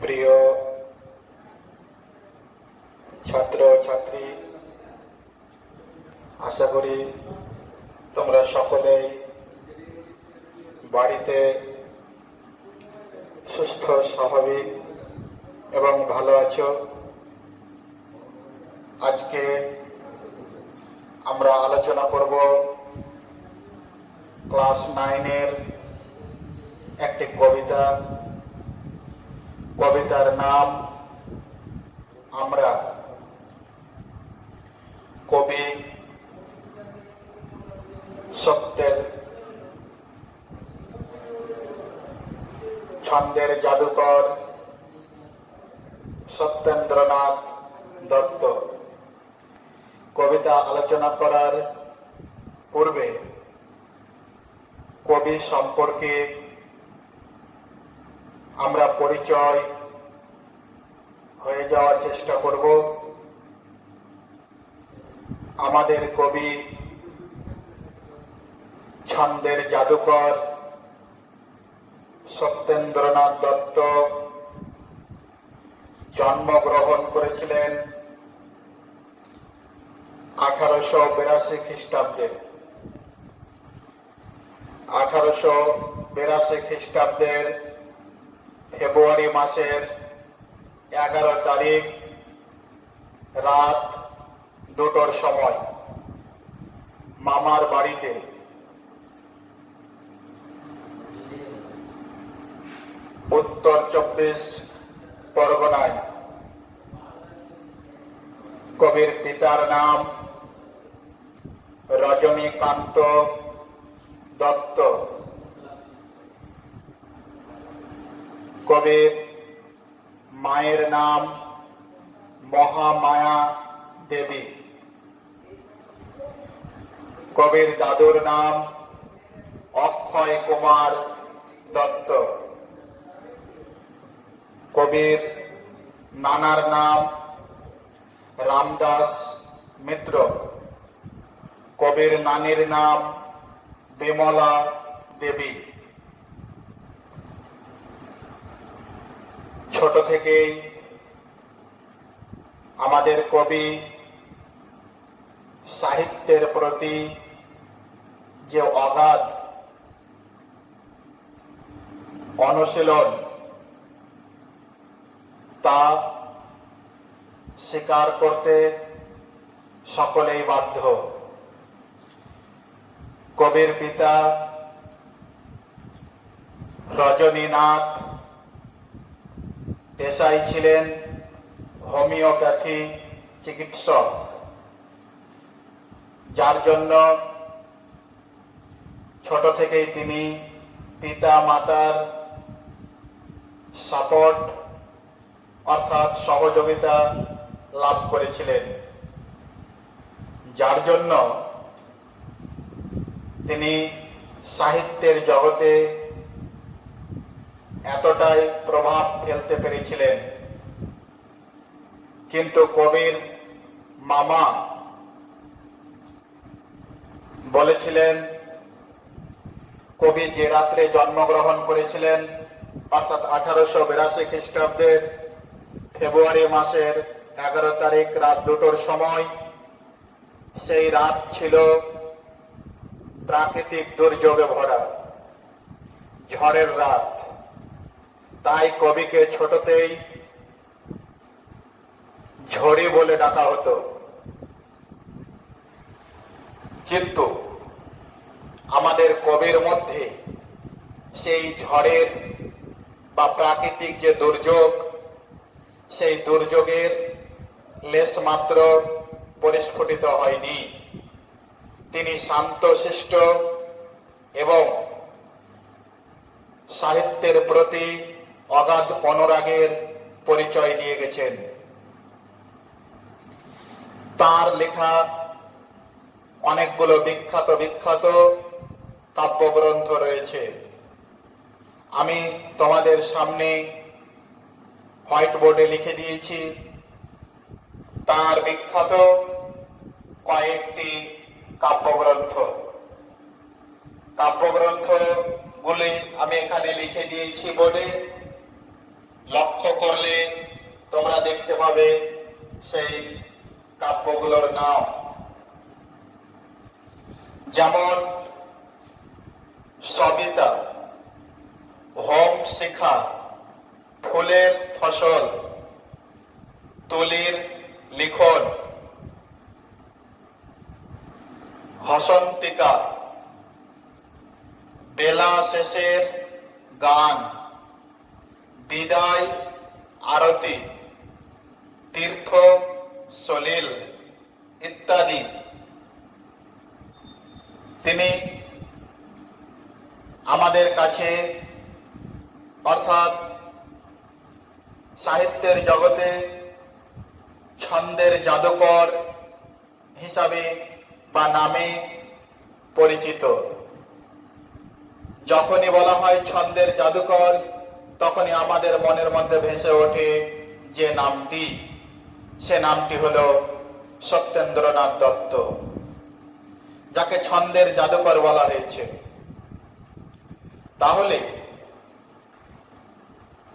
প্রিয় ছাত্র ছাত্রী, আশা করি তোমরা সকলেই বাড়িতে সুস্থ স্বাভাবিক এবং ভালো আছো। আজকে আমরা আলোচনা করব ক্লাস 9-এর একটি কবিতার নাম আমরা। কবি ছন্দের জাদুকর সত্যেন্দ্রনাথ দত্ত। কবিতা আলোচনা করার পূর্বে কবি সম্পর্কে আমরা পরিচয় হয়ে যাওয়ার চেষ্টা করব। আমাদের কবি ছন্দের জাদুকর সত্যেন্দ্রনাথ দত্ত জন্মগ্রহণ করেছিলেন 1882 খ্রিস্টাব্দে। 1882 খ্রিস্টাব্দের ফেব্রুয়ারি মাসের 11 তারিখ রাত 2টোর সময় মামার বাড়িতে উত্তর 24 পরগনায়। কবির পিতার নাম রজনীকান্ত দত্ত। কবির মায়ের নাম মহামায়া দেবী। কবির দাদুর নাম অক্ষয় কুমার দত্ত। কবির নানার নাম রামদাস মিত্র। কবির নানির নাম বিমলা দেবী। ছোট থেকেই আমাদের কবি সাহিত্যের প্রতি যে অগাধ অনুশীলন তা স্বীকার করতে সকলেই বাধ্য। কবির পিতা রজনীনাথ পেশায় ছিলেন হোমিওপ্যাথি চিকিৎসক, যার জন্য ছোট থেকেই তিনি পিতা মাতার সাপোর্ট অর্থাৎ সহযোগিতা লাভ করেছিলেন, যার জন্য তিনি সাহিত্যের জগতে এতটাই প্রভাব ফেলতে পেরেছিলেন। কিন্তু কবির মামা বলেছিলেন, কবি যে রাত্রে জন্মগ্রহণ করেছিলেন অর্থাৎ 1882 খ্রিস্টাব্দের ফেব্রুয়ারি মাসের 11 তারিখ রাত 2টোর সময়, সেই রাত ছিল প্রাকৃতিক দুর্যোগে ভরা, ঝড়ের রাত। তাই কবিকে ছোটতেই ঝড়ি বলে ডাকা হতো। কিন্তু আমাদের কবির মধ্যে সেই ঝড়ের বা প্রাকৃতিক যে দুর্যোগ, সেই দুর্যোগের লেশমাত্র পরিস্ফুটিত হয়নি। তিনি শান্তশিষ্ট এবং সাহিত্যের প্রতি অগাধ অনুরাগের পরিচয় দিয়ে গেছেন। তার লেখা অনেকগুলো বিখ্যাত কাব্যগ্রন্থ রয়েছে। আমি তোমাদের সামনে হোয়াইট বোর্ডে লিখে দিয়েছি তার বিখ্যাত কয়েকটি কাব্যগ্রন্থগুলি আমি এখানে লিখে দিয়েছি বোর্ডে। লক্ষ্য করলে তোমরা দেখতে পাবে সেই কাব্যগুলোর নাম, যেমন সবিতা, হোম শিখা, ফুলের ফসল, তুলির লিখন, হসন্তিকা, বেলা শেষের গান, বিদায় আরতি, তীর্থ সলিল ইত্যাদি। তিনি আমাদের কাছে অর্থাৎ সাহিত্যের জগতে ছন্দের জাদুকর হিসাবে বা নামে পরিচিত। যখনই বলা হয় ছন্দের জাদুকর, তখনই আমাদের মনের মধ্যে ভেসে ওঠে যে নামটি, সে নামটি হলো সত্যেন্দ্রনাথ দত্ত, যাকে ছন্দের জাদুকর বলা হয়েছে। তাহলে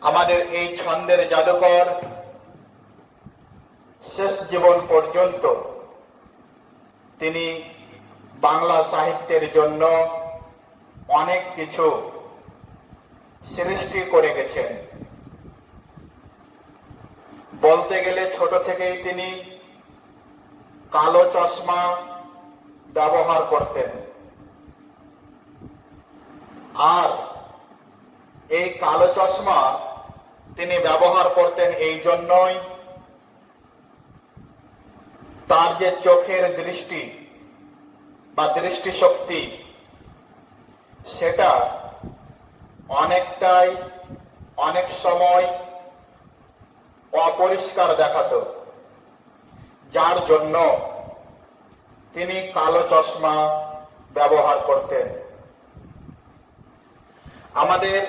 আমাদের এই ছন্দের জাদুকর শেষ জীবন পর্যন্ত তিনি বাংলা সাহিত্যের জন্য অনেক কিছু সৃষ্টি করে গেছেন। বলতে গেলে ছোট থেকেই তিনি কালো চশমা ব্যবহার করতেন, আর এই কালো চশমা তিনি ব্যবহার করতেন এই জন্যই, তার যে চোখের দৃষ্টি বা দৃষ্টিশক্তি, সেটা অনেক সময় অপরিষ্কার দেখাতো, যার জন্য তিনি কালো চশমা ব্যবহার করতেন। আমাদের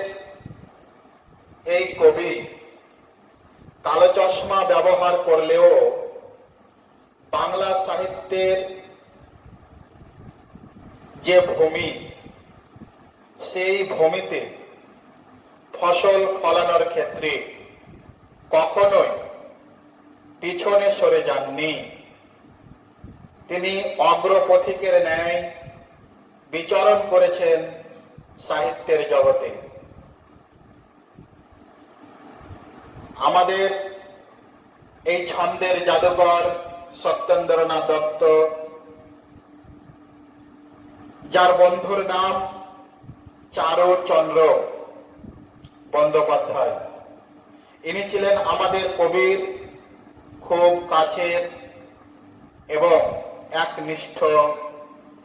এই কবি কালো চশমা ব্যবহার করলেও বাংলা সাহিত্যের যে ভূমি, সেই ভূমিতে ফসল ফলানোর ক্ষেত্রে কখনোই পিছনে সরে যাননি। তিনি অগ্রপথিকের ন্যায় বিচরণ করেছেন সাহিত্যের জগতে। আমাদের এই ছন্দের জাদুকর সত্যেন্দ্রনাথ দত্ত, যার বন্ধুর নাম চারুচন্দ্র বন্দ্যোপাধ্যায়, ইনি ছিলেন আমাদের কবির খুব কাছের এবং একনিষ্ঠ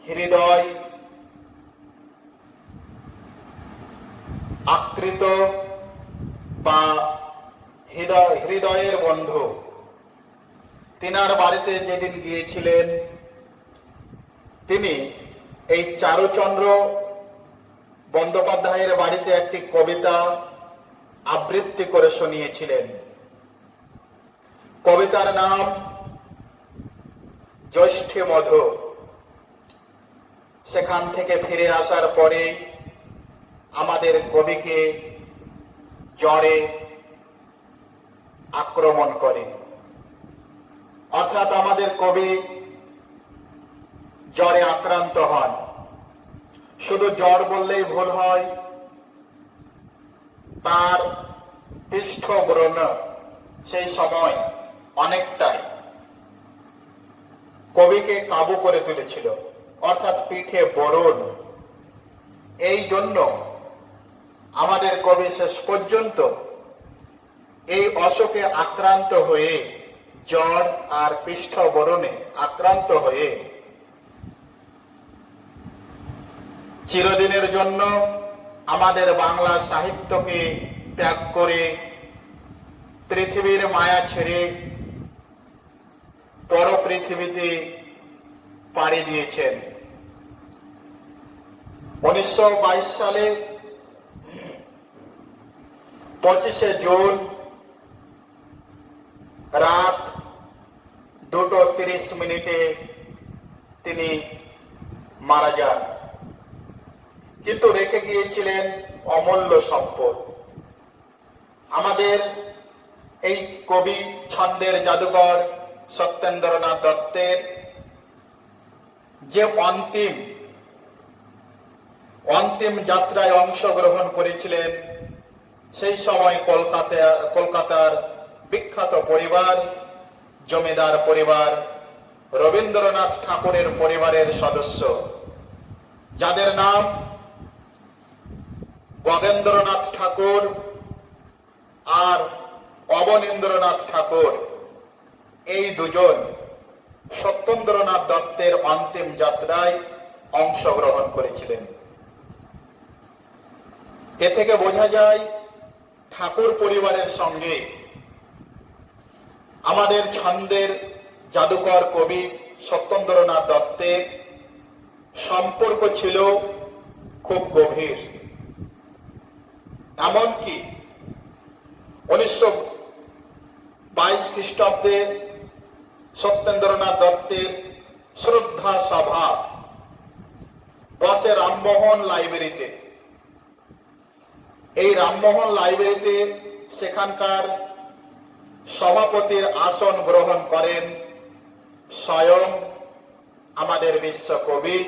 হৃদয় আকৃত বা হৃদয়ের বন্ধু। তিনার বাড়িতে যেদিন গিয়েছিলেন, তিনি এই চারুচন্দ্র বন্দ্যোপাধ্যায়ের বাড়িতে একটি কবিতা আবৃত্তি করে শুনিয়েছিলেন। কবিতার নাম জ্যৈষ্ঠে মধু। সেখান থেকে ফিরে আসার পরে আমাদের কবিকে জ্বরে আক্রমণ করে, অর্থাৎ আমাদের কবি জ্বরে আক্রান্ত হন। শুধু জ্বর বললেই ভুল হয়, তার পৃষ্ঠব্রণ সেই সময় অনেকটাই কবিকে কাবু করে তুলেছিল, অর্থাৎ পিঠে বরণ। এই জন্য আমাদের কবি শেষ পর্যন্ত এই অসুখে আক্রান্ত হয়ে, জ্বর আর পৃষ্ঠবরণে আক্রান্ত হয়ে চিরদিনের জন্য আমাদের বাংলা সাহিত্যকে ত্যাগ করে পৃথিবীর মায়া ছেড়ে পর পৃথিবীতে পাড়ি দিয়েছেন। 1922 সালে 25শে জুন রাত 2:30 তিনি মারা যান, কিন্তু রেখে গিয়েছিলেন অমূল্য সম্পদ। আমাদের এই কবি ছন্দের জাদুকর সত্যেন্দ্রনাথ দত্তের যে অন্তিম যাত্রায় অংশগ্রহণ করেছিলেন, সেই সময় কলকাতার বিখ্যাত পরিবার, জমিদার পরিবার, রবীন্দ্রনাথ ঠাকুরের পরিবারের সদস্য, যাদের নাম গগেন্দ্রনাথ ঠাকুর আর অবনীন্দ্রনাথ ঠাকুর, এই দুজন সত্যেন্দ্রনাথ দত্তের অন্তিম যাত্রায় অংশগ্রহণ করেছিলেন। এ থেকে বোঝা যায় ঠাকুর পরিবারের সঙ্গে আমাদের ছন্দের জাদুকর কবি সত্যেন্দ্রনাথ দত্তের সম্পর্ক ছিল খুব গভীর। এমনকি 1922 খ্রিস্টাব্দে সত্যেন্দ্রনাথ দত্তের শ্রদ্ধা সভা বসে রামমোহন লাইব্রেরিতে। এই রামমোহন লাইব্রেরিতে সেখানকার সভাপতির আসন গ্রহণ করেন স্বয়ং আমাদের বিশ্বকবি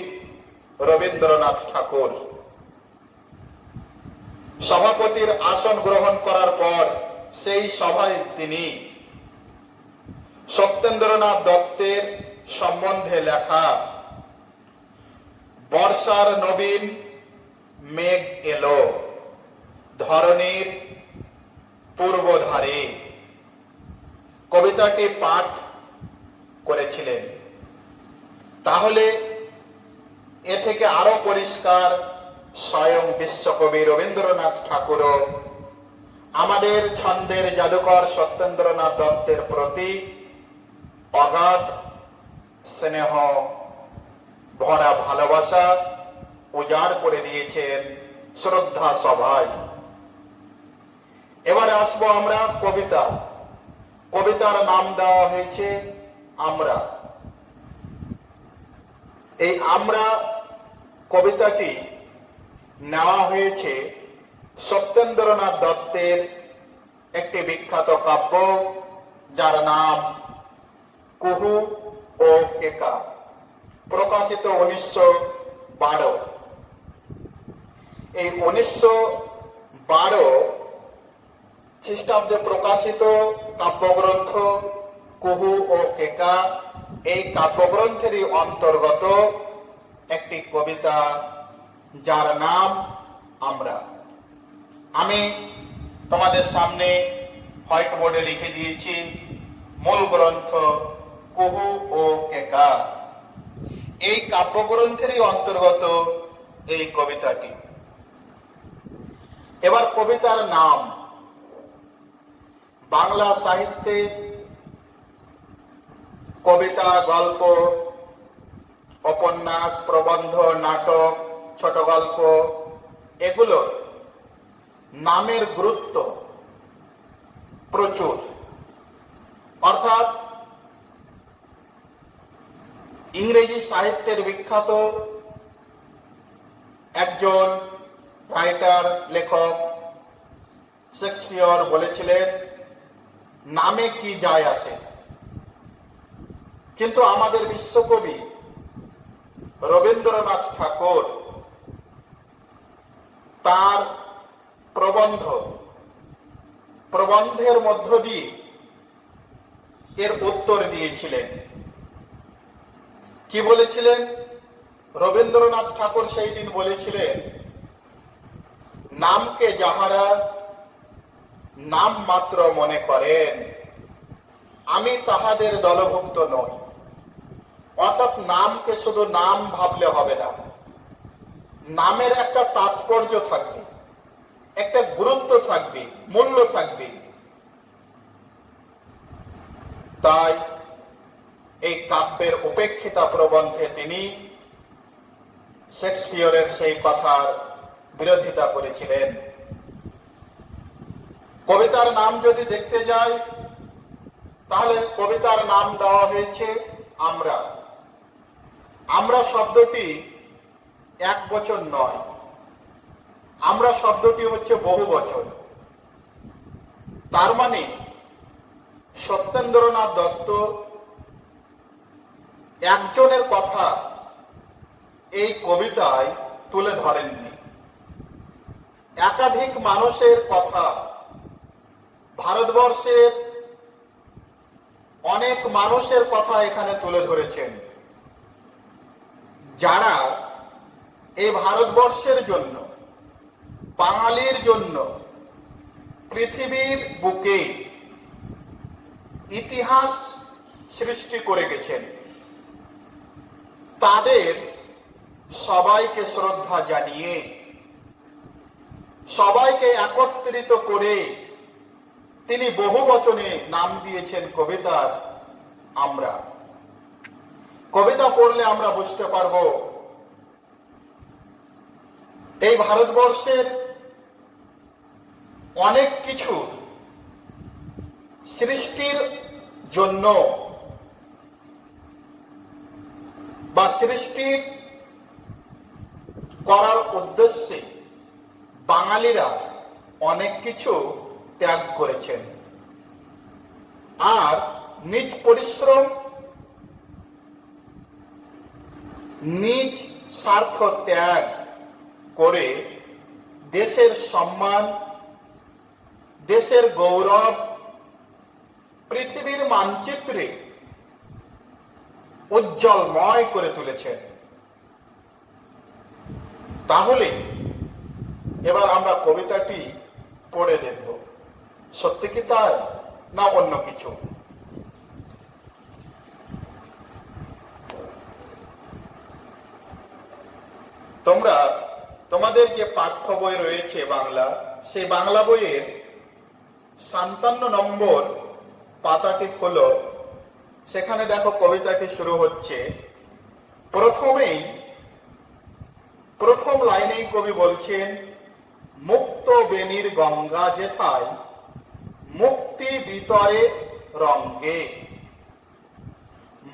রবীন্দ্রনাথ ঠাকুর। সভাপতির আসন গ্রহণ করার পর সেই সভায় তিনি সত্যেন্দ্রনাথ দত্তের সম্বন্ধে লেখা বর্ষার নবীন মেঘ এলো ধরণীর পূর্বধারে কবিতাটি পাঠ করেছিলেন। তাহলে এ থেকে আরো পরিষ্কার স্বয়ং বিশ্বকবি রবীন্দ্রনাথ ঠাকুরও আমাদের ছন্দের জাদুকর সত্যেন্দ্রনাথ দত্তের প্রতি অগাধ স্নেহ ভরা ভালোবাসা উজাড় করে দিয়েছেন শ্রদ্ধা সভায়। এবারে আসবো আমরা কবিতার নাম দেওয়া হয়েছে আমরা। এই আমরা কবিতাটি নেওয়া হয়েছে সত্যেন্দ্রনাথ দত্তের একটি বিখ্যাত কাব্য, যার নাম কুহু ও কেকা, প্রকাশিত 1912। এই 1912 খ্রিস্টাব্দে প্রকাশিত কাব্যগ্রন্থ কুহু ও কেকা, এই কাব্যগ্রন্থেরই অন্তর্গত একটি কবিতা, যার নাম আমরা। আমি তোমাদের সামনে হোয়াইট বোর্ডে লিখে দিয়েছি মূল গ্রন্থ কুহু ও কেকা। এই কাব্যগ্রন্থেরই অন্তর্গত এই কবিতাটি। এবার কবিতার নাম। বাংলা সাহিত্যে কবিতা, গল্প, উপন্যাস, প্রবন্ধ, নাটক, ছোট গল্প, এগুলোর নামের গুরুত্ব প্রচুর। অর্থাৎ ইংরেজি সাহিত্যের বিখ্যাত একজন রাইটার, লেখক শেক্সপিয়র বলেছিলেন, নামে কি যায় আসে। কিন্তু আমাদের বিশ্বকবি রবীন্দ্রনাথ ঠাকুর তার প্রবন্ধের মধ্য দিয়ে এর উত্তর দিয়েছিলেন। কি বলেছিলেন? রবীন্দ্রনাথ ঠাকুর সেই দিন বলেছিলেন, নামকে যাহারা নাম মাত্র মনে করেন, আমি তাহাদের দলভুক্ত নই। অর্থাৎ নামকে শুধু নাম ভাবলে হবে না, নামের একটা তাৎপর্য থাকবে, একটা গুরুত্ব থাকবে, মূল্য থাকবে। তাই এই কাব্যের উপেক্ষিতা প্রবন্ধে তিনি শেক্সপিয়রের সেই কথার বিরোধিতা করেছিলেন। কবিতার নাম যদি দেখতে যাই, তাহলে কবিতার নাম দেওয়া হয়েছে আমরা। আমরা শব্দটি এক বচন নয়, আমরা শব্দটি হচ্ছে বহু বচন। তার মানে সত্যেন্দ্রনাথ দত্ত একজনের কথা এই কবিতায় তুলে ধরেননি, একাধিক মানুষের কথা, ভারতবর্ষের অনেক মানুষের কথা এখানে তুলে ধরেছেন, যারা এই ভারতবর্ষের জন্য, বাঙালির জন্য পৃথিবীর বুকে ইতিহাস সৃষ্টি করে গেছেন। তাদের সবাইকে শ্রদ্ধা জানিয়ে, সবাইকে একত্রিত করে তিনি বহু বচনে নাম দিয়েছেন কবিতার আমরা। কবিতা পড়লে আমরা বুঝতে পারব এই ভারতবর্ষের অনেক কিছু সৃষ্টির জন্য বা সৃষ্টির করার উদ্দেশ্যে বাঙালিরা অনেক কিছু ত্যাগ করেছেন, আর নিজ পরিশ্রম, নিজ স্বার্থ ত্যাগ করে দেশের সম্মান, দেশের গৌরব পৃথিবীর মানচিত্রে উজ্জ্বলময় করে তুলেছেন। তাহলে এবার আমরা কবিতাটি পড়ে দেখব, সত্যি কি তাই না অন্য কিছু? তোমরা তোমাদের যে পাঠ্য বই রয়েছে বাংলা, সেই বাংলা বইয়ের ৫৭ নম্বর পাতাটি খোলো। সেখানে দেখো কবিতাটি শুরু হচ্ছে। প্রথম লাইনেই কবি বলছেন, মুক্ত বেনির গঙ্গা যেথায় মুক্তি ভিতরে রঙ্গে।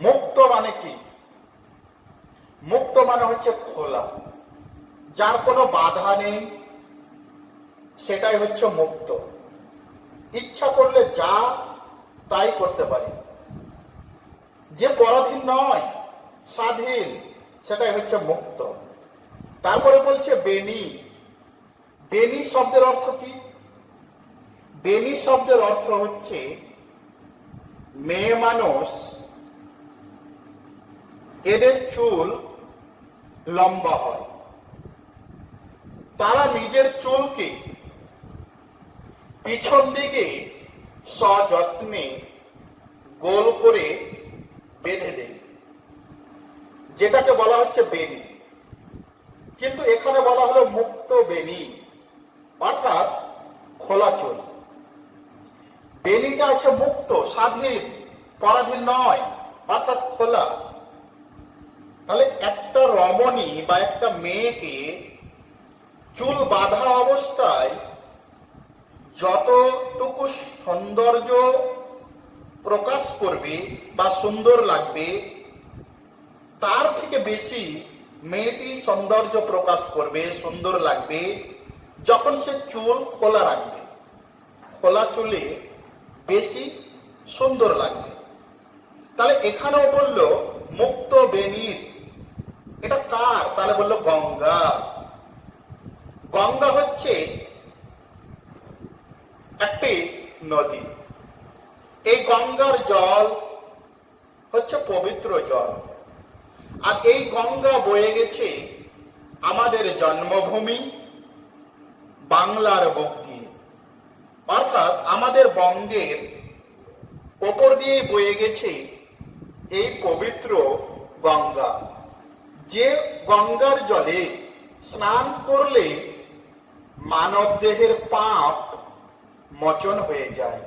মুক্ত মানে কি? মুক্ত মানে হচ্ছে খোলা, যার কোনো বাধা নেই, সেটাই হচ্ছে মুক্ত। ইচ্ছা করলে যা তাই করতে পারি, যে পরাধীন নয়, স্বাধীন, সেটাই হচ্ছে মুক্ত। তারপরে বলছে বেনি। বেনি শব্দের অর্থ কি? বেনি শব্দের অর্থ হচ্ছে মেয়ে মানুষ, এদের চুল লম্বা হয়, তারা নিজের চুলকে পিছন দিকে সযত্নে গোল করে বেঁধে দেয়, যেটাকে বলা হচ্ছে বেনি। কিন্তু এখানে বলা হলো মুক্ত বেনি, অর্থাৎ খোলা চুল। বেনিটা আছে মুক্ত, স্বাধীন, পরাধীন নয়, অর্থাৎ খোলা। তাহলে একটা রমণী বা একটা মেয়েকে চুল বাঁধা অবস্থায় যতটুকু সৌন্দর্য প্রকাশ করবে বা সুন্দর লাগবে, তার থেকে বেশি মেয়েটি সৌন্দর্য প্রকাশ করবে, সুন্দর লাগবে যখন সে চুল খোলা রাখবে। খোলা চুলে বেশি সুন্দর লাগবে। তাহলে এখানেও বলল মুক্ত বেনির। এটা কার? তাহলে বললো গঙ্গা। গঙ্গা হচ্ছে একটি নদী। এই গঙ্গার জল হচ্ছে পবিত্র জল। আর এই গঙ্গা বয়ে গেছে আমাদের জন্মভূমি বাংলার বুক দিয়ে, অর্থাৎ আমাদের বঙ্গের ওপর দিয়ে বয়ে গেছে এই পবিত্র গঙ্গা। যে গঙ্গার জলে স্নান করলে মানব দেহের পাপ মোচন হয়ে যায়,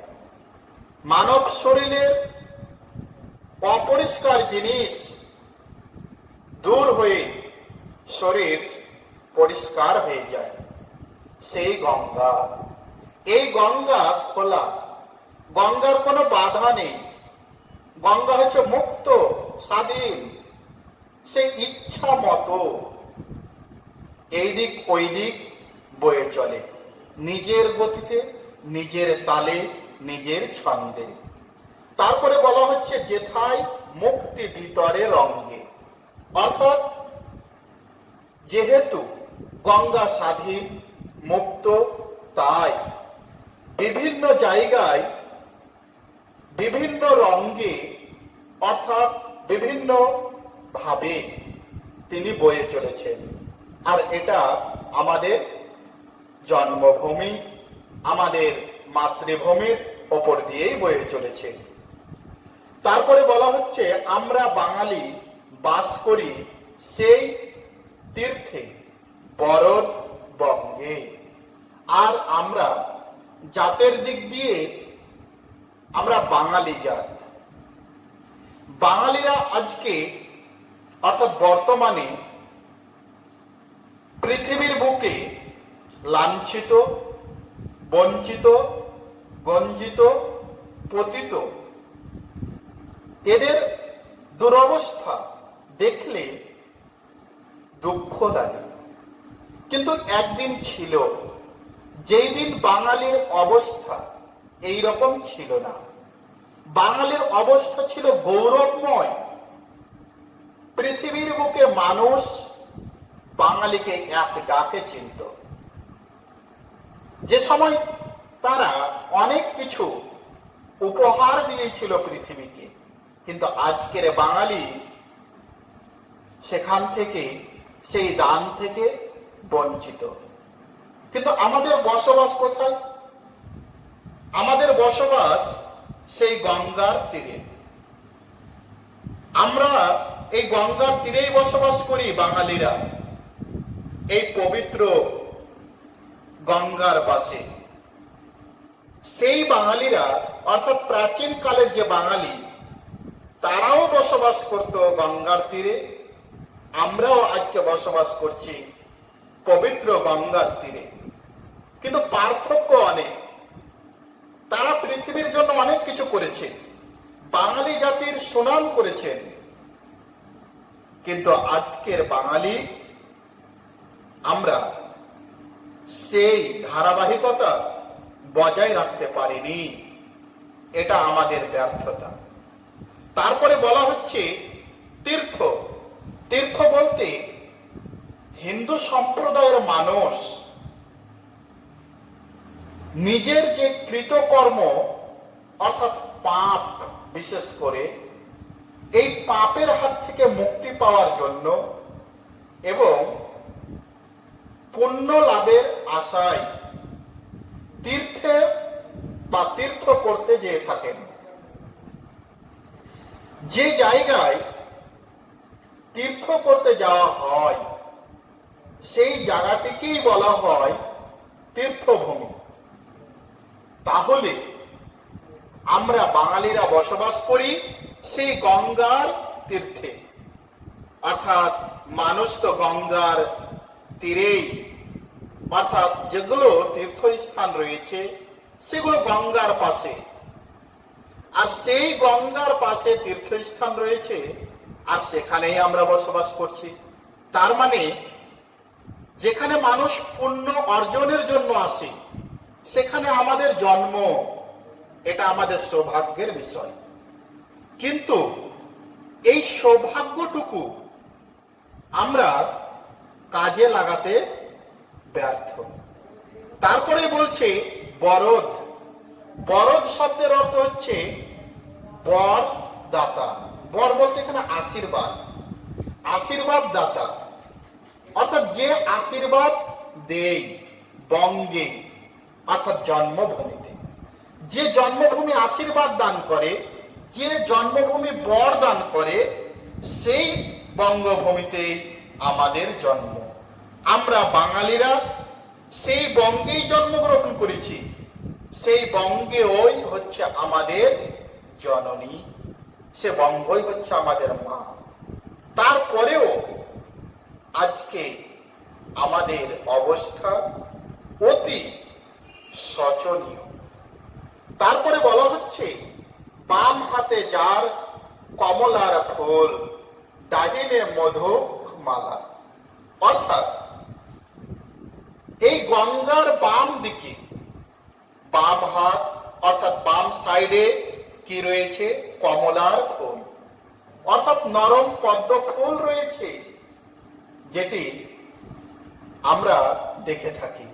মানব শরীরের অপরিষ্কার জিনিস দূর হয়ে শরীর পরিষ্কার হয়ে যায়, সেই গঙ্গা। এই গঙ্গা খোলা, গঙ্গার কোনো বাধা নেই। গঙ্গা হচ্ছে মুক্ত, স্বাধীন, সে ইচ্ছা মতো এই দিক ওই দিক বয়ে চলে, নিজের গতিতে, নিজের তালে নিজের ছন্দে। তারপরে বলা হচ্ছে যেথায় মুক্তি ভিতরে রঙ্গে, অর্থাৎ যেহেতু গঙ্গা স্বাধীন মুক্ত, তাই বিভিন্ন জায়গায় বিভিন্ন রঙ্গে অর্থাৎ বিভিন্ন ভাবে তিনি বয়ে চলেছেন। আর এটা আমাদের জন্মভূমি, আমাদের মাতৃভূমির ওপর দিয়েই বয়ে চলেছে। তারপরে বলা হচ্ছে আমরা বাঙালি বাস করি সেই তীর্থে বরদ বঙ্গে। আর আমরা জাতের দিক দিয়ে আমরা বাঙালি জাত। বাঙালিরা আজকে অর্থাৎ বর্তমানে পৃথিবীর বুকে লাঞ্ছিত, বঞ্চিত, গঞ্জিত, পতিত, এদের দুরবস্থা দেখলে দুঃখ লাগে। কিন্তু একদিন ছিল যেই দিন বাঙালির অবস্থা এই রকম ছিল না। বাঙালির অবস্থা ছিল গৌরবময়। পৃথিবীর বুকে মানুষ বাঙালিকে এক ডাকে চিনত। যে সময় তারা অনেক কিছু উপহার দিয়েছিল পৃথিবীকে, কিন্তু আজকের বাঙালি সেখান থেকে, সেই দান থেকে বঞ্চিত। কিন্তু আমাদের বসবাস কোথায়? আমাদের বসবাস সেই গঙ্গার তীরে। আমরা এই গঙ্গার তীরেই বসবাস করি বাঙালিরা, এই পবিত্র গঙ্গার পাশে। সেই বাঙালিরা অর্থাৎ প্রাচীন কালের যে বাঙালি, তারাও বসবাস করত গঙ্গার তীরে। আমরাও আজকে বসবাস করছি পবিত্র গঙ্গার তীরে। কিন্তু পার্থক্য অনেক। তারা পৃথিবীর জন্য অনেক কিছু করেছে, বাঙালি জাতির সুনাম করেছেন। কিন্তু আজকের বাঙালি আমরা সেই ধারাবাহিকতা বজায় রাখতে পারিনি। এটা আমাদের ব্যর্থতা। তারপরে বলা হচ্ছে তীর্থ। তীর্থ বলতে হিন্দু সম্প্রদায়ের মানুষ নিজের যে কৃতকর্ম অর্থাৎ পাপ, বিশেষ করে এই পাপের হাত থেকে মুক্তি পাওয়ার জন্য এবং পুণ্য লাভের আশায় তীর্থে বা তীর্থ করতে যেয়ে থাকেন। যে জায়গায় তীর্থ করতে যাওয়া হয় সেই জায়গাটিকেই বলা হয় তীর্থভূমি। তাহলে আমরা বাঙালিরা বসবাস করি সেই গঙ্গার তীর্থে, অর্থাৎ মানুষ তো গঙ্গার তীরেই, অর্থাৎ যেগুলো তীর্থস্থান রয়েছে সেগুলো গঙ্গার পাশে। আর সেই গঙ্গার পাশে তীর্থস্থান রয়েছে, আর সেখানেই আমরা বসবাস করছি। তার মানে যেখানে মানুষ পুণ্য অর্জনের জন্য আসে সেখানে আমাদের জন্ম, এটা আমাদের সৌভাগ্যের বিষয়। কিন্তু এই সৌভাগ্যটুকু আমরা কাজে লাগাতে ব্যর্থ। তারপরে বলছে বরদ। বরদ শব্দের অর্থ হচ্ছে বর দাতা। বর বলতে এখানে আশীর্বাদ, আশীর্বাদ দাতা, অর্থাৎ যে আশীর্বাদ দেয় বঙ্গে অর্থাৎ জন্মভূমিতে। যে জন্মভূমি আশীর্বাদ দান করে, যে জন্মভূমি বর দান করে, সেই বঙ্গভূমিতেই আমাদের জন্ম। আমরা বাঙালিরা সেই বঙ্গেই জন্মগ্রহণ করেছি। সেই বঙ্গে ওই হচ্ছে আমাদের জননী, সে বঙ্গই হচ্ছে আমাদের মা। তারপরেও আজকে আমাদের অবস্থা অতি শোচনীয়। তারপরে বলা হচ্ছে বাম হাতে যার কমলার ফুল, ডাহিনে মধুক মালা। অর্থাৎ এই গঙ্গার বাম দিকে বাম হাত অর্থাৎ বাম সাইডে কি রয়েছে? কমলার ফুল অর্থাৎ নরম পদ্ম ফুল রয়েছে, যেটি আমরা দেখে থাকি।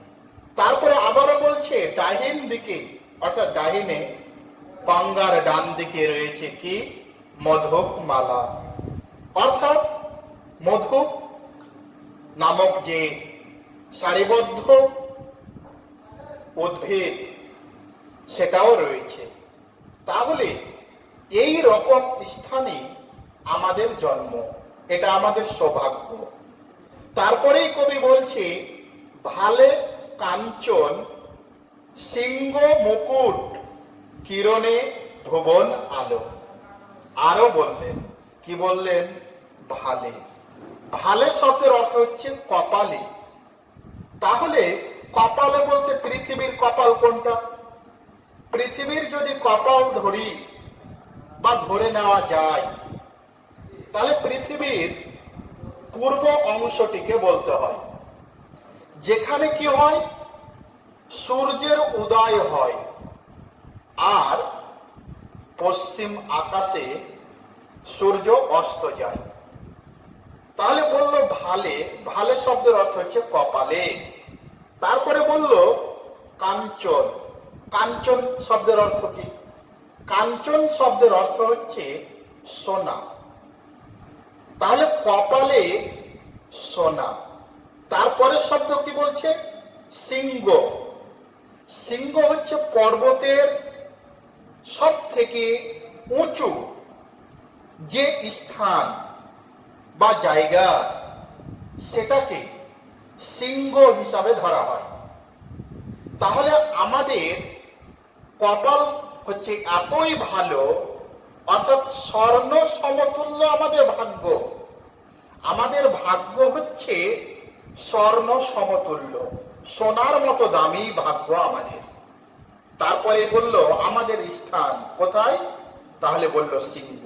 তারপরে আবারও বলছে ডাহিন দিকে অর্থাৎ ডাহিনে গঙ্গার ডান দিকে রয়েছে কি? মধুক মালা অর্থাৎ মধুক নামক যে সারিবদ্ধ উদ্ভিদ সেটাও রয়েছে। তাহলে এই রকম স্থানে আমাদের জন্ম, এটা আমাদের সৌভাগ্য। তারপরেই কবি বলছে ভালে কাঞ্চন সিংহ মুকুট কিরণে ভুবন আলো। আরো বললেন, কি বললেন? ভালে। ভালে শব্দের অর্থ হচ্ছে কপালে। তাহলে কপালে বলতে পৃথিবীর কপাল কোনটা? পৃথিবীর যদি কপাল ধরি বা ধরে নেওয়া যায়, তাহলে পৃথিবীর পূর্ব অংশটিকে বলতে হয়, যেখানে কি হয়? সূর্যের উদয় হয় আর পশ্চিম আকাশে সূর্য অস্ত যায়। তাহলে বলল ভালে, ভালে শব্দের অর্থ হচ্ছে কপালে। তারপরে বলল কাঞ্চন। কাঞ্চন শব্দের অর্থ কি? কাঞ্চন শব্দের অর্থ হচ্ছে সোনা। তাহলে কপালে সোনা। তারপরের শব্দ কি বলছে? সিংহ। সিংহ হচ্ছে পর্বতের সব থেকে উঁচু যে স্থান বা জায়গা, সেটাকে সিংহ হিসাবে ধরা হয়। তাহলে আমাদের কপাল হচ্ছে এতই ভালো, অর্থাৎ স্বর্ণ সমতুল্য আমাদের ভাগ্য। আমাদের ভাগ্য হচ্ছে স্বর্ণ সমতুল্য, সোনার মতো দামি ভাগ্য আমাদের। তারপরে বলল আমাদের স্থান কোথায়? তাহলে বলল সিংহ,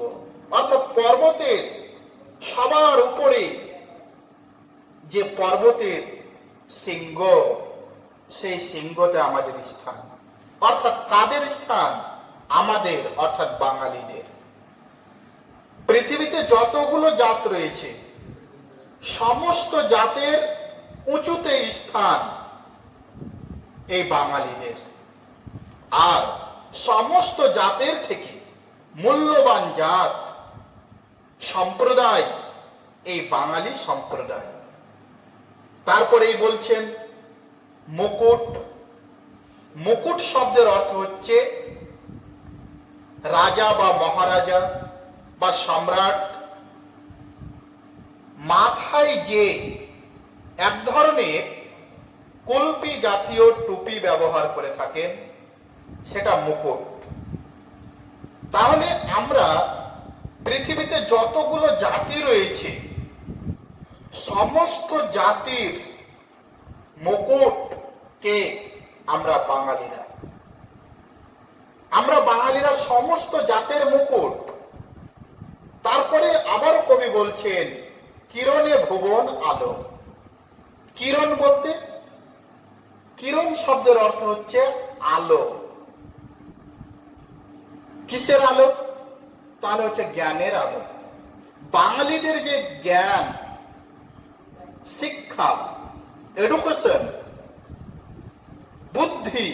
অর্থাৎ পর্বতের সবার উপরে যে পর্বতের সিংহ, সেই সিংহতে আমাদের স্থান। অর্থাৎ কাদের স্থান? আমাদের, অর্থাৎ বাঙালিদের। পৃথিবীতে যতগুলো জাত রয়েছে সমস্ত জাতের উঁচুতে স্থান এই বাঙালিদের। আর সমস্ত জাতের থেকে মূল্যবান জাত সম্প্রদায় এই বাঙালি সম্প্রদায়। তারপরেই বলছেন মুকুট। মুকুট শব্দের অর্থ হচ্ছে রাজা বা মহারাজা বা সম্রাট মাথায় যে এক ধরনের কল্পি জাতীয় টুপি ব্যবহার করে থাকেন, সেটা মুকুট। তাহলে আমরা পৃথিবীতে যতগুলো জাতি রয়েছে সমস্ত জাতির মুকুট কে? আমরা বাঙালিরা। আমরা বাঙালিরা সমস্ত জাতের মুকুট। তারপরে আবার কবি বলছেন কিরণে ভুবন আলো। কিরণ বলতে, কিরণ শব্দের অর্থ হচ্ছে আলো। কিসের আলো? তাহলে হচ্ছে জ্ঞানের আলো। বাঙালিদের যে জ্ঞান, শিক্ষা, এডুকেশন, বুদ্ধি,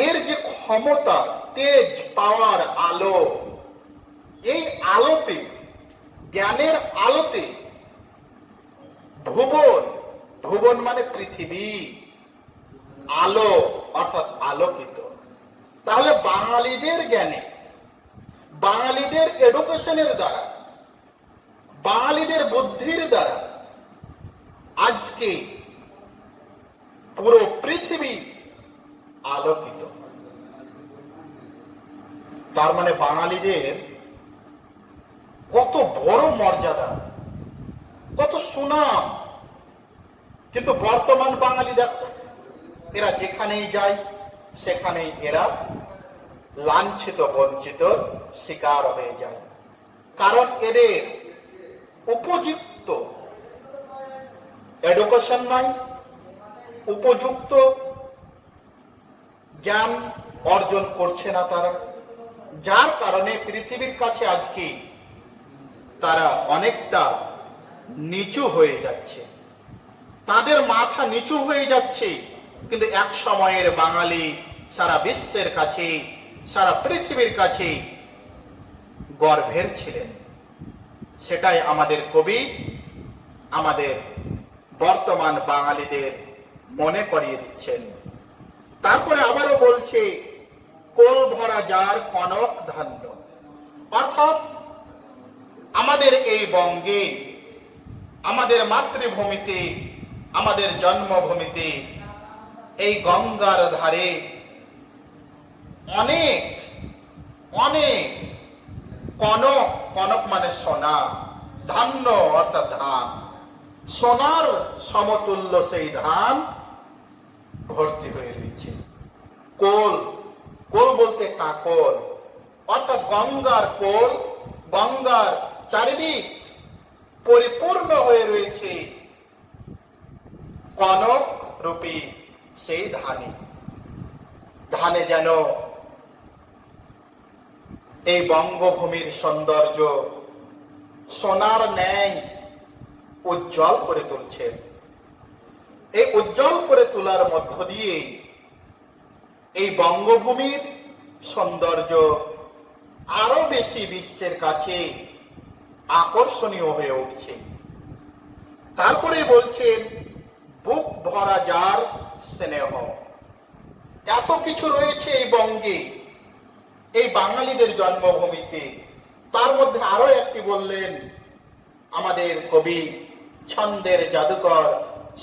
এর যে ক্ষমতা, তেজ, পাওয়ার, আলো, এই আলোতে, জ্ঞানের আলোতে ভুবন, ভুবন মানে পৃথিবী, আলো অর্থাৎ আলোকিত। তাহলে বাঙালিদের জ্ঞানে, বাঙালিদের এডুকেশনের দ্বারা, বাঙালিদের বুদ্ধির দ্বারা আজকে পুরো পৃথিবী আলোকিত। তার মানে বাঙালিদের কত বড় মর্যাদা, কত সুনাম। কিন্তু বর্তমান বাঙালি দেখো, এরা যেখানেই যায় সেখানেই এরা লাঞ্ছিত বঞ্চিত শিকার হয়ে যায়। কারণ এদের উপযুক্ত এডুকেশন নাই, উপযুক্ত জ্ঞান অর্জন করছে না তারা, যার কারণে পৃথিবীর কাছে আজকে তারা অনেকটা নিচু হয়ে যাচ্ছে, তাদের মাথা নিচু হয়ে যাচ্ছে। কিন্তু এক সময়ের বাঙালি সারা বিশ্বের কাছে, সারা পৃথিবীর কাছে গর্বের ছিলেন। সেটাই আমাদের কবি আমাদের বর্তমান বাঙালিদের মনে করিয়ে দিচ্ছেন। তারপরে আবারও বলছে, কোল ভরা যার কনক ধান্য। অর্থাৎ আমাদের এই বঙ্গে, আমাদের মাতৃভূমিতে, আমাদের জন্মভূমিতে, এই গঙ্গার ধারে অনেক অনেক কনক, কনক মানে সোনা, ধান্য অর্থাৎ ধান, সোনার সমতুল্য সেই ধান ভর্তি হয়ে রয়েছে। কোল, কোল বলতে কাকল, অর্থাৎ গঙ্গার কোল, গঙ্গার চারিদিক পরিপূর্ণ হয়ে রয়েছে কনক রূপী সেই ধানে। ধানে যেন এই বঙ্গভূমির সৌন্দর্য সোনার ন্যায় উজ্জ্বল করে তুলছে। এই উজ্জ্বল করে তোলার মধ্য দিয়ে এই বঙ্গভূমির সৌন্দর্য আরো বেশি বিশ্বের কাছে আকর্ষণীয় হয়ে উঠছে। তারপরে বলছেন, বুক ভরা যার স্নেহ। এত কিছু রয়েছে এই বঙ্গে, এই বাঙালিদের জন্মভূমিতে। তার মধ্যে আরো একটি বললেন আমাদের কবি, ছন্দের জাদুকর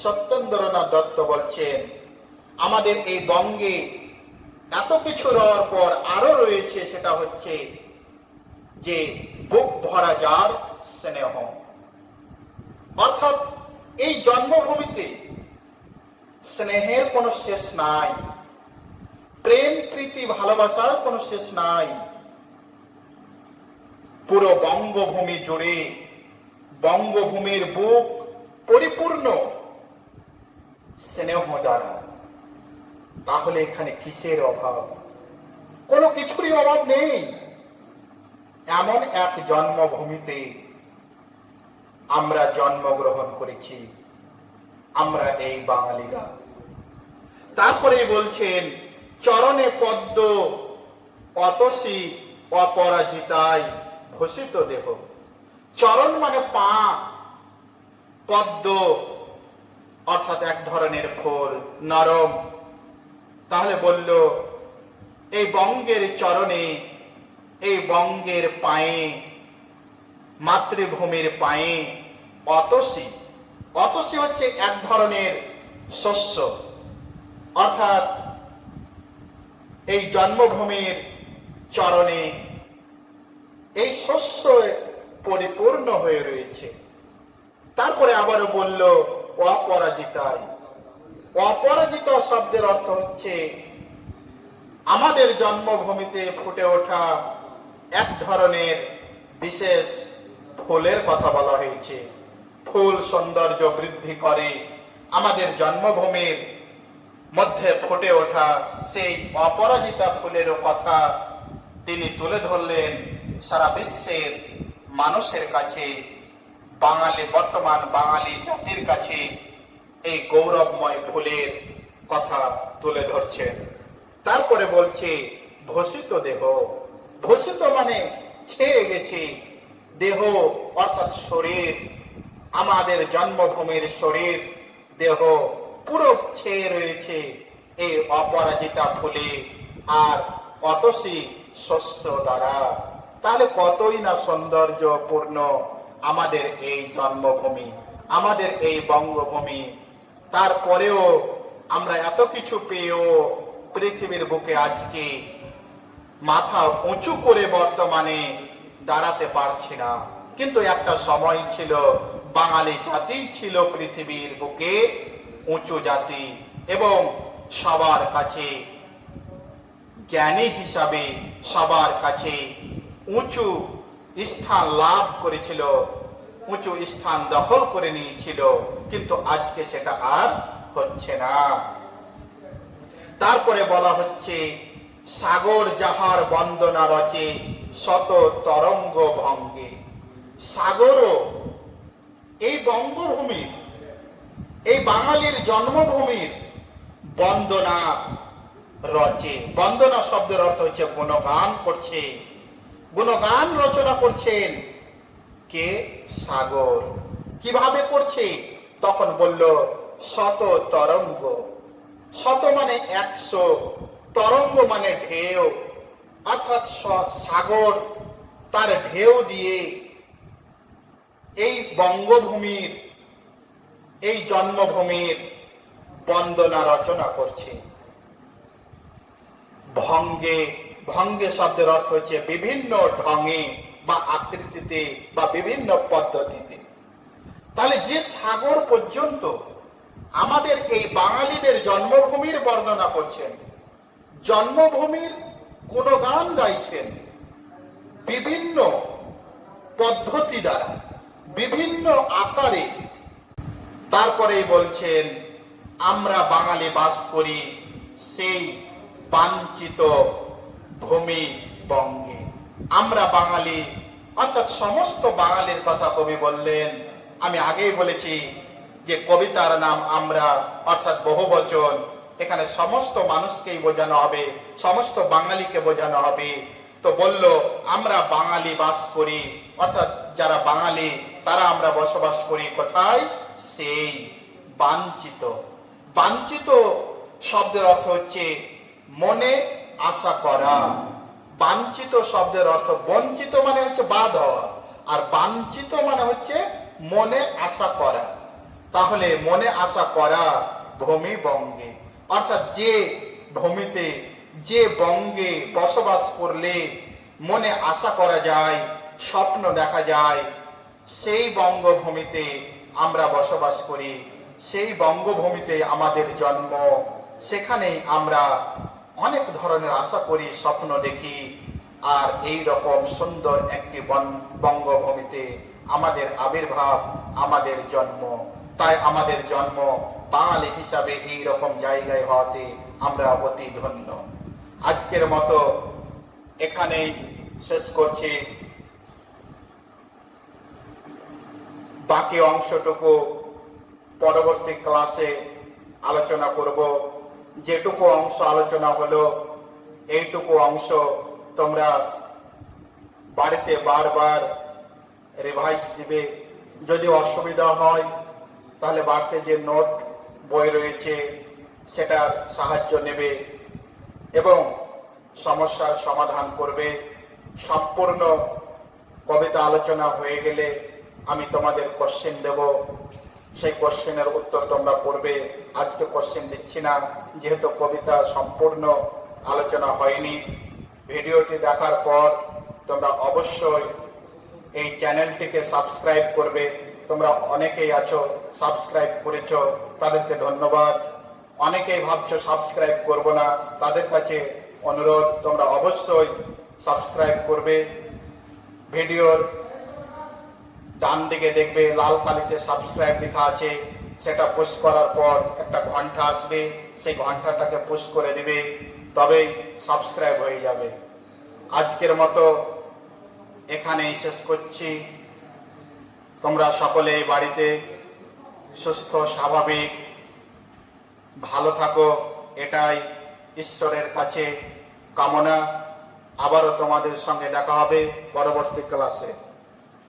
সত্যেন্দ্রনাথ দত্ত বলছেন, আমাদের এই বঙ্গে এত কিছু রওয়ার পর আরো রয়েছে, সেটা হচ্ছে যে বুক ভরা যার স্নেহ। অর্থাৎ এই জন্মভূমিতে স্নেহের কোনো শেষ নাই, প্রেম প্রীতি ভালোবাসার কোনো শেষ নাই। পুরো বঙ্গভূমি জুড়ে বঙ্গভূমির বুক পরিপূর্ণ স্নেহ দ্বারা। তাহলে এখানে কিসের অভাব? কোনো কিছুরই অভাব নেই। এমন এক জন্মভূমিতে আমরা জন্মগ্রহণ করেছি, আমরা এই বাঙালিরা। তারপরে বলছেন, চরণে পদ্ম অতসী অপরাজিতায় ভূষিত দেহ। চরণ মানে পা, পদ্ম অর্থাৎ এক ধরনের ফুল, নরম। তাহলে বলল, এই বঙ্গের চরণে, এই বঙ্গের পায়ে, মাতৃভূমির পায়ে অতসী। অতসী হচ্ছে এক ধরনের শস্য, অর্থাৎ এই জন্মভূমির চরণে এই শস্য পরিপূর্ণ হয়ে রয়েছে। তারপরে আবারও বলল, অপরাজিতায়। অপরাজিত শব্দের অর্থ হচ্ছে আমাদের জন্মভূমিতে ফুটে ওঠা এক ধরনের বিশেষ ফুলের কথা বলা হয়েছে। ফুল সৌন্দর্য বৃদ্ধি করে। আমাদের জন্মভূমির মধ্যে ফুটে ওঠা সেই অপরাজিতা ফুলেরও কথা তিনি তুলে ধরলেন। সারা বিশ্বের মানুষের কাছে, বাঙালি, বর্তমান বাঙালি জাতির কাছে এই গৌরবময় ফুলের কথা তুলে ধরছেন। তারপরে বলছে, ভূষিত দেহ। ভূষিত মানে ছেয়ে গেছে, দেহ অর্থাৎ শরীর, আমাদের জন্মভূমির শরীর, দেহ পুরো ছেয়ে রয়েছে এই অপরাজিতা ফুলে আর অতসী শস্য দ্বারা। তাহলে কতই না সৌন্দর্যপূর্ণ আমাদের এই জন্মভূমি, আমাদের এই বঙ্গভূমি। তারপরেও আমরা এত কিছু পেয়েও পৃথিবীর বুকে আজকে মাথা উঁচু করে বর্তমানে দাঁড়াতে পারছি না। কিন্তু একটা সময় ছিল, বাঙালি জাতি ছিল পৃথিবীর বুকে উঁচু জাতি এবং সবার কাছে জ্ঞানী হিসাবে সবার কাছে উঁচু স্থান লাভ করেছিল, উঁচু স্থান দখল করে নিয়েছিল। কিন্তু আজকে সেটা আর হচ্ছে না। তারপরে বলা হচ্ছে সাগর যাহার বন্দনা রচে শত তরঙ্গ ভঙ্গে। সাগরও এই বঙ্গভূমির, এই বাঙালির জন্মভূমির বন্দনা রচে। বন্দনা শব্দের অর্থ হচ্ছে গুণগান করছে, গুণগান রচনা করছেন কে? সাগর। কিভাবে করছে? তখন বলল শত তরঙ্গ। শত মানে 100, তরঙ্গ মানে ঢেউ, অর্থাৎ সাগর তার ঢেউ দিয়ে এই বঙ্গভূমির, এই জন্মভূমির বন্দনা রচনা করছে। ভঙ্গে, ভঙ্গে শব্দের অর্থ হচ্ছে বিভিন্ন ঢঙে বা আকৃতিতে বা বিভিন্ন পদ্ধতিতে। তাহলে যে সাগর পর্যন্ত আমাদের এই বাঙালিদের জন্মভূমির বর্ণনা করছেন, জন্মভূমির গুণগান গাইছেন বিভিন্ন পদ্ধতি দ্বারা, বিভিন্ন আকারে, তারপরেই বলছেন আমরা বাঙালি বাস করি সেই বাঞ্ছিত ভূমি বঙ্গে। আমরা বাঙালি, অর্থাৎ সমস্ত বাঙালির কথা কবি বললেন। আমি আগেই বলেছি যে কবিতার নাম আমরা, অর্থাৎ বহুবচন। এখানে সমস্ত মানুষকেই বোঝানো হবে, সমস্ত বাঙালিকে বোঝানো হবে। তো বলল আমরা বাঙালি বাস করি, অর্থাৎ যারা বাঙালি তারা আমরা বসবাস করি কোথায়? সেই বাঞ্ছিত। বাঞ্ছিত শব্দের অর্থ হচ্ছে মনে আশা করা। বাঞ্ছিত শব্দের অর্থ, বঞ্চিত মানে হচ্ছে বাদ হওয়া, আর বাঞ্ছিত মানে হচ্ছে মনে আশা করা। তাহলে মনে আশা করা ভূমি বঙ্গে, অর্থাৎ যে ভূমিতে, যে বঙ্গে বসবাস করলে মনে আশা করা যায়, স্বপ্ন দেখা যায়, সেই বঙ্গভূমিতে আমরা বসবাস করি, সেই বঙ্গভূমিতে আমাদের জন্ম। সেখানে আমরা অনেক ধরনের আশা করি, স্বপ্ন দেখি, আর এই রকম সুন্দর একটি বঙ্গভূমিতে আমাদের আবির্ভাব, আমাদের জন্ম। তাই আমাদের জন্ম বাঙালি হিসাবে এই রকম জায়গায় হওয়াতে আমরা অতি ধন্য। আজকের মতো এখানেই শেষ করছি। বাকি অংশটুকু পরবর্তী ক্লাসে আলোচনা করব। যেটুকু অংশ আলোচনা হলো এইটুকু অংশ তোমরা বাড়িতে বারবার রিভাইজ দিবে। যদি অসুবিধা হয় তাহলে বাড়িতে যে নোট বই রয়েছে সেটার সাহায্য নেবে এবং সমস্যার সমাধান করবে। সম্পূর্ণ কবিতা আলোচনা হয়ে গেলে আমি তোমাদের কোশ্চেন দেব, সেই কোশ্চেনের উত্তর তোমরা পড়বে। আজকে কোশ্চেন দিচ্ছি না, যেহেতু কবিতা সম্পূর্ণ আলোচনা হয়নি। ভিডিওটি দেখার পর তোমরা অবশ্যই এই চ্যানেলটিকে সাবস্ক্রাইব করবে। তোমরা অনেকেই আছো সাবস্ক্রাইব করেছো, তাদেরকে ধন্যবাদ। অনেকেই ভাবছো সাবস্ক্রাইব করব না, তাদের কাছে অনুরোধ তোমরা অবশ্যই সাবস্ক্রাইব করবে। ভিডিওর ডান দিকে দেখবে লাল কালিতে সাবস্ক্রাইব লেখা আছে, সেটা পুশ করার পর একটা ঘন্টা আসবে, সেই ঘন্টাটাকে পুশ করে দিবে, তবেই সাবস্ক্রাইব হয়ে যাবে। আজকের মতো এখানেই শেষ করছি। তোমরা সকলে বাড়িতে সুস্থ স্বাভাবিক ভালো থাকো, এটাই ঈশ্বরের কাছে কামনা। আবারও তোমাদের সঙ্গে দেখা হবে পরবর্তী ক্লাসে।